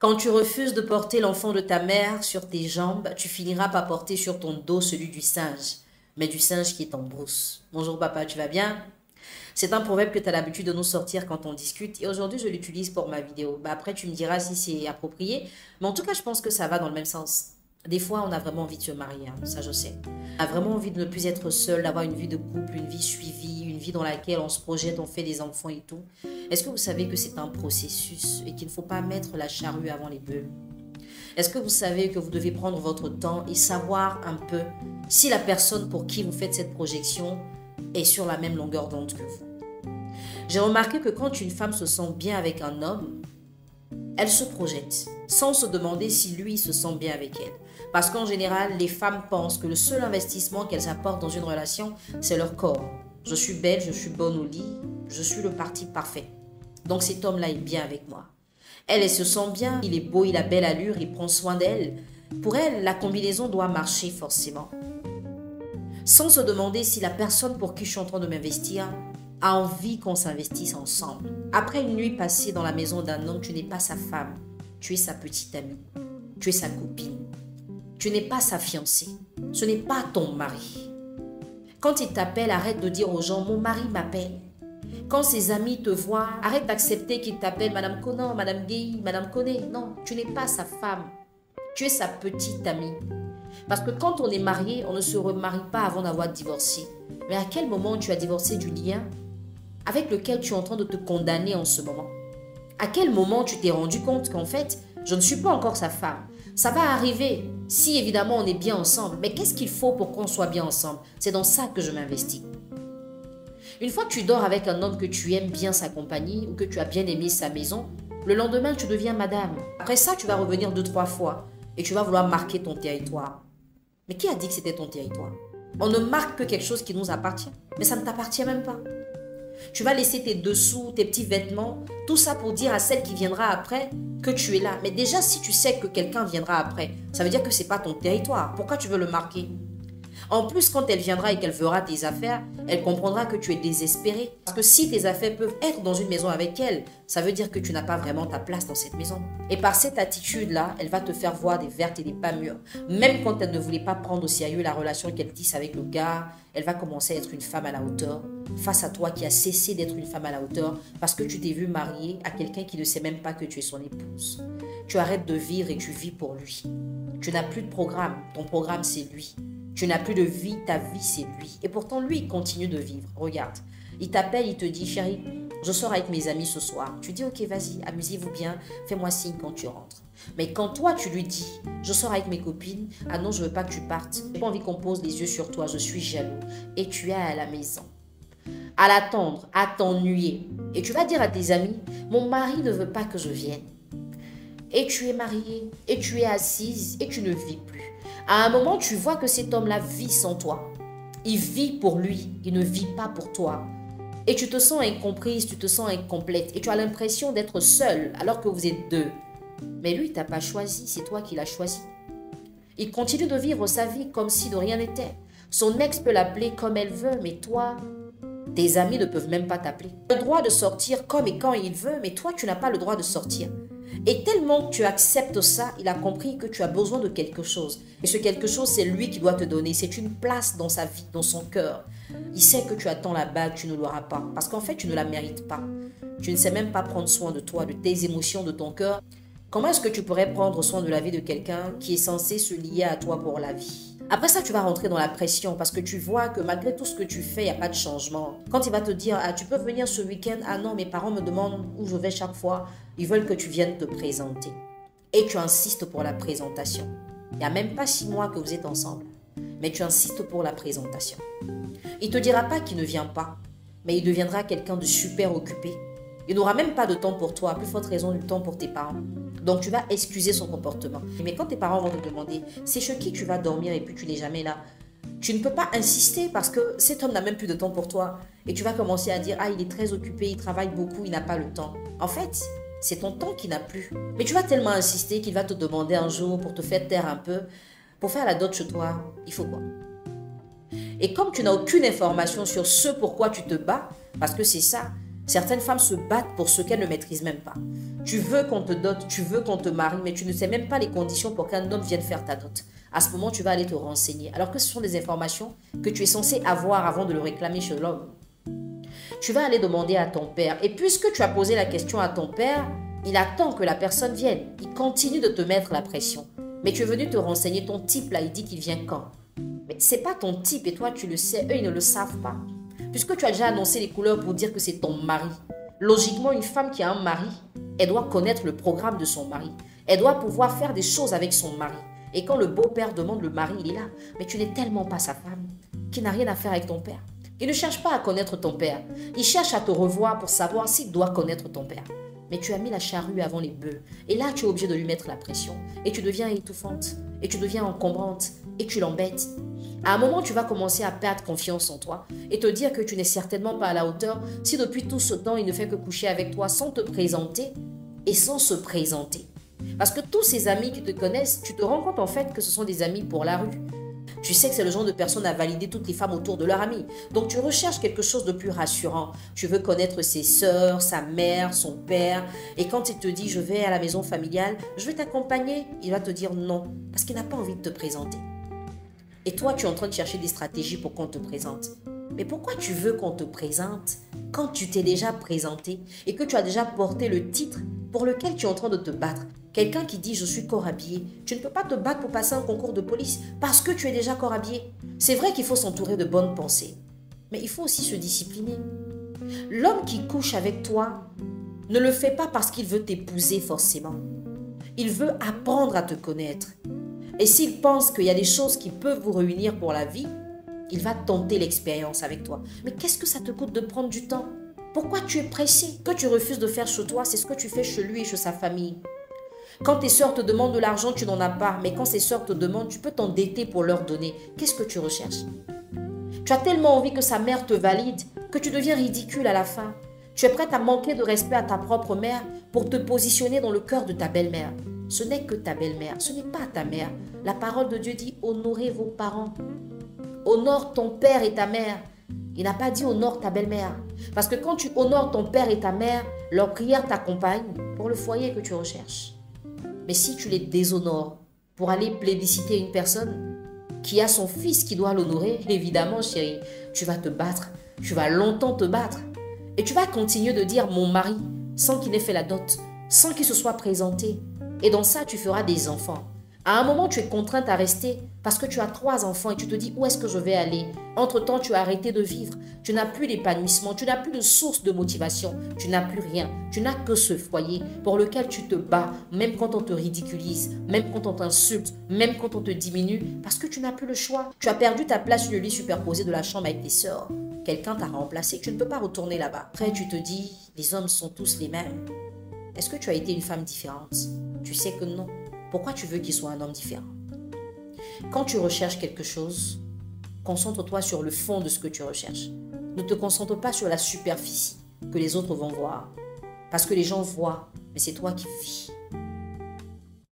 Quand tu refuses de porter l'enfant de ta mère sur tes jambes, tu finiras par porter sur ton dos celui du singe, mais du singe qui est en brousse. Bonjour papa, tu vas bien? C'est un proverbe que tu as l'habitude de nous sortir quand on discute et aujourd'hui je l'utilise pour ma vidéo. Après tu me diras si c'est approprié, mais en tout cas je pense que ça va dans le même sens. Des fois on a vraiment envie de se marier, hein, ça je sais. On a vraiment envie de ne plus être seul, d'avoir une vie de couple, une vie suivie, une vie dans laquelle on se projette, on fait des enfants et tout. Est-ce que vous savez que c'est un processus et qu'il ne faut pas mettre la charrue avant les bœufs? Est-ce que vous savez que vous devez prendre votre temps et savoir un peu si la personne pour qui vous faites cette projection est sur la même longueur d'onde que vous? J'ai remarqué que quand une femme se sent bien avec un homme, elle se projette sans se demander si lui se sent bien avec elle. Parce qu'en général, les femmes pensent que le seul investissement qu'elles apportent dans une relation, c'est leur corps. Je suis belle, je suis bonne au lit, je suis le parti parfait. Donc cet homme-là est bien avec moi. Elle se sent bien, il est beau, il a belle allure, il prend soin d'elle. Pour elle, la combinaison doit marcher forcément. Sans se demander si la personne pour qui je suis en train de m'investir a envie qu'on s'investisse ensemble. Après une nuit passée dans la maison d'un homme, tu n'es pas sa femme, tu es sa petite amie, tu es sa copine. Tu n'es pas sa fiancée, ce n'est pas ton mari. Quand il t'appelle, arrête de dire aux gens « mon mari m'appelle ». Quand ses amis te voient, arrête d'accepter qu'il t'appelle « Madame Conan, Madame Gueye, Madame Koné ». Non, tu n'es pas sa femme, tu es sa petite amie. Parce que quand on est marié, on ne se remarie pas avant d'avoir divorcé. Mais à quel moment tu as divorcé du lien avec lequel tu es en train de te condamner en ce moment? À quel moment tu t'es rendu compte qu'en fait, je ne suis pas encore sa femme? Ça va arriver si évidemment on est bien ensemble. Mais qu'est-ce qu'il faut pour qu'on soit bien ensemble? C'est dans ça que je m'investis. Une fois que tu dors avec un homme que tu aimes bien sa compagnie ou que tu as bien aimé sa maison, le lendemain tu deviens madame. Après ça, tu vas revenir 2-3 fois et tu vas vouloir marquer ton territoire. Mais qui a dit que c'était ton territoire? On ne marque que quelque chose qui nous appartient, mais ça ne t'appartient même pas. Tu vas laisser tes dessous, tes petits vêtements, tout ça pour dire à celle qui viendra après que tu es là. Mais déjà, si tu sais que quelqu'un viendra après, ça veut dire que ce n'est pas ton territoire. Pourquoi tu veux le marquer? En plus, quand elle viendra et qu'elle verra tes affaires, elle comprendra que tu es désespéré. Parce que si tes affaires peuvent être dans une maison avec elle, ça veut dire que tu n'as pas vraiment ta place dans cette maison. Et par cette attitude-là, elle va te faire voir des vertes et des pas mûres. Même quand elle ne voulait pas prendre au sérieux la relation qu'elle tisse avec le gars, elle va commencer à être une femme à la hauteur. Face à toi qui a cessé d'être une femme à la hauteur parce que tu t'es vue mariée à quelqu'un qui ne sait même pas que tu es son épouse. Tu arrêtes de vivre et tu vis pour lui. Tu n'as plus de programme. Ton programme, c'est lui. Tu n'as plus de vie, ta vie c'est lui. Et pourtant lui il continue de vivre. Regarde, il t'appelle, il te dit chérie, je sors avec mes amis ce soir. Tu dis ok vas-y, amusez-vous bien, fais-moi signe quand tu rentres. Mais quand toi tu lui dis je sors avec mes copines, ah non je veux pas que tu partes, j'ai pas envie qu'on pose les yeux sur toi, je suis jaloux. Et tu es à la maison, à l'attendre, à t'ennuyer. Et tu vas dire à tes amis, mon mari ne veut pas que je vienne. Et tu es mariée, et tu es assise, et tu ne vis plus. À un moment, tu vois que cet homme-là vit sans toi. Il vit pour lui, il ne vit pas pour toi. Et tu te sens incomprise, tu te sens incomplète. Et tu as l'impression d'être seule alors que vous êtes deux. Mais lui, il t'a pas choisi, c'est toi qui l'as choisi. Il continue de vivre sa vie comme si de rien n'était. Son ex peut l'appeler comme elle veut, mais toi, tes amis ne peuvent même pas t'appeler. Il a le droit de sortir comme et quand il veut, mais toi, tu n'as pas le droit de sortir. Et tellement que tu acceptes ça, il a compris que tu as besoin de quelque chose. Et ce quelque chose, c'est lui qui doit te donner. C'est une place dans sa vie, dans son cœur. Il sait que tu attends la bague, tu ne l'auras pas. Parce qu'en fait, tu ne la mérites pas. Tu ne sais même pas prendre soin de toi, de tes émotions, de ton cœur. Comment est-ce que tu pourrais prendre soin de la vie de quelqu'un qui est censé se lier à toi pour la vie? Après ça, tu vas rentrer dans la pression parce que tu vois que malgré tout ce que tu fais, il n'y a pas de changement. Quand il va te dire, ah, tu peux venir ce week-end, ah non, mes parents me demandent où je vais chaque fois, ils veulent que tu viennes te présenter. Et tu insistes pour la présentation. Il n'y a même pas 6 mois que vous êtes ensemble, mais tu insistes pour la présentation. Il ne te dira pas qu'il ne vient pas, mais il deviendra quelqu'un de super occupé. Il n'aura même pas de temps pour toi, à plus forte raison du temps pour tes parents. Donc tu vas excuser son comportement. Mais quand tes parents vont te demander, c'est chez qui tu vas dormir et puis tu n'es jamais là, tu ne peux pas insister parce que cet homme n'a même plus de temps pour toi. Et tu vas commencer à dire, ah il est très occupé, il travaille beaucoup, il n'a pas le temps. En fait, c'est ton temps qui n'a plus. Mais tu vas tellement insister qu'il va te demander un jour pour te faire taire un peu, pour faire la dot chez toi, il faut quoi? Et comme tu n'as aucune information sur ce pourquoi tu te bats, parce que c'est ça, Certaines femmes se battent pour ce qu'elles ne maîtrisent même pas. Tu veux qu'on te dote, tu veux qu'on te marie, mais tu ne sais même pas les conditions pour qu'un homme vienne faire ta dot. À ce moment, tu vas aller te renseigner, alors que ce sont des informations que tu es censé avoir avant de le réclamer chez l'homme. Tu vas aller demander à ton père, et puisque tu as posé la question à ton père, il attend que la personne vienne. Il continue de te mettre la pression. Mais tu es venu te renseigner, ton type là, il dit qu'il vient quand? Mais c'est pas ton type et toi tu le sais, eux ils ne le savent pas. Puisque tu as déjà annoncé les couleurs pour dire que c'est ton mari. Logiquement, une femme qui a un mari, elle doit connaître le programme de son mari. Elle doit pouvoir faire des choses avec son mari. Et quand le beau-père demande, le mari, il est là. Mais tu n'es tellement pas sa femme qu'il n'a rien à faire avec ton père. Il ne cherche pas à connaître ton père. Il cherche à te revoir pour savoir s'il doit connaître ton père. Mais tu as mis la charrue avant les bœufs. Et là, tu es obligé de lui mettre la pression. Et tu deviens étouffante. Et tu deviens encombrante. Et tu l'embêtes. À un moment, tu vas commencer à perdre confiance en toi et te dire que tu n'es certainement pas à la hauteur si depuis tout ce temps, il ne fait que coucher avec toi sans te présenter et sans se présenter. Parce que tous ces amis qui te connaissent, tu te rends compte en fait que ce sont des amis pour la rue. Tu sais que c'est le genre de personne à valider toutes les femmes autour de leur ami. Donc tu recherches quelque chose de plus rassurant. Tu veux connaître ses sœurs, sa mère, son père. Et quand il te dit « je vais à la maison familiale, je vais t'accompagner », il va te dire non parce qu'il n'a pas envie de te présenter. Et toi, tu es en train de chercher des stratégies pour qu'on te présente. Mais pourquoi tu veux qu'on te présente quand tu t'es déjà présenté et que tu as déjà porté le titre pour lequel tu es en train de te battre? Quelqu'un qui dit « je suis corps habillé », tu ne peux pas te battre pour passer un concours de police parce que tu es déjà corps habillé. C'est vrai qu'il faut s'entourer de bonnes pensées, mais il faut aussi se discipliner. L'homme qui couche avec toi ne le fait pas parce qu'il veut t'épouser forcément. Il veut apprendre à te connaître. Et s'il pense qu'il y a des choses qui peuvent vous réunir pour la vie, il va tenter l'expérience avec toi. Mais qu'est-ce que ça te coûte de prendre du temps? Pourquoi tu es pressé? Ce que tu refuses de faire chez toi, c'est ce que tu fais chez lui et chez sa famille. Quand tes sœurs te demandent de l'argent, tu n'en as pas. Mais quand ces sœurs te demandent, tu peux t'endetter pour leur donner. Qu'est-ce que tu recherches? Tu as tellement envie que sa mère te valide que tu deviens ridicule à la fin. Tu es prête à manquer de respect à ta propre mère pour te positionner dans le cœur de ta belle-mère. Ce n'est que ta belle-mère, ce n'est pas ta mère. La parole de Dieu dit « honorez vos parents ». Honore ton père et ta mère. Il n'a pas dit « honore ta belle-mère ». Parce que quand tu honores ton père et ta mère, leur prière t'accompagne pour le foyer que tu recherches. Mais si tu les déshonores pour aller plébisciter une personne qui a son fils qui doit l'honorer, évidemment chérie, tu vas te battre. Tu vas longtemps te battre. Et tu vas continuer de dire « mon mari » sans qu'il n'ait fait la dot, sans qu'il se soit présenté. Et dans ça, tu feras des enfants. À un moment, tu es contrainte à rester parce que tu as 3 enfants et tu te dis où est-ce que je vais aller? Entre-temps, tu as arrêté de vivre. Tu n'as plus l'épanouissement, tu n'as plus de source de motivation, tu n'as plus rien. Tu n'as que ce foyer pour lequel tu te bats, même quand on te ridiculise, même quand on t'insulte, même quand on te diminue, parce que tu n'as plus le choix. Tu as perdu ta place sur le lit superposé de la chambre avec tes sœurs. Quelqu'un t'a remplacé, tu ne peux pas retourner là-bas. Après, tu te dis, les hommes sont tous les mêmes. Est-ce que tu as été une femme différente? Tu sais que non. Pourquoi tu veux qu'il soit un homme différent? Quand tu recherches quelque chose, concentre-toi sur le fond de ce que tu recherches. Ne te concentre pas sur la superficie que les autres vont voir. Parce que les gens voient, mais c'est toi qui vis.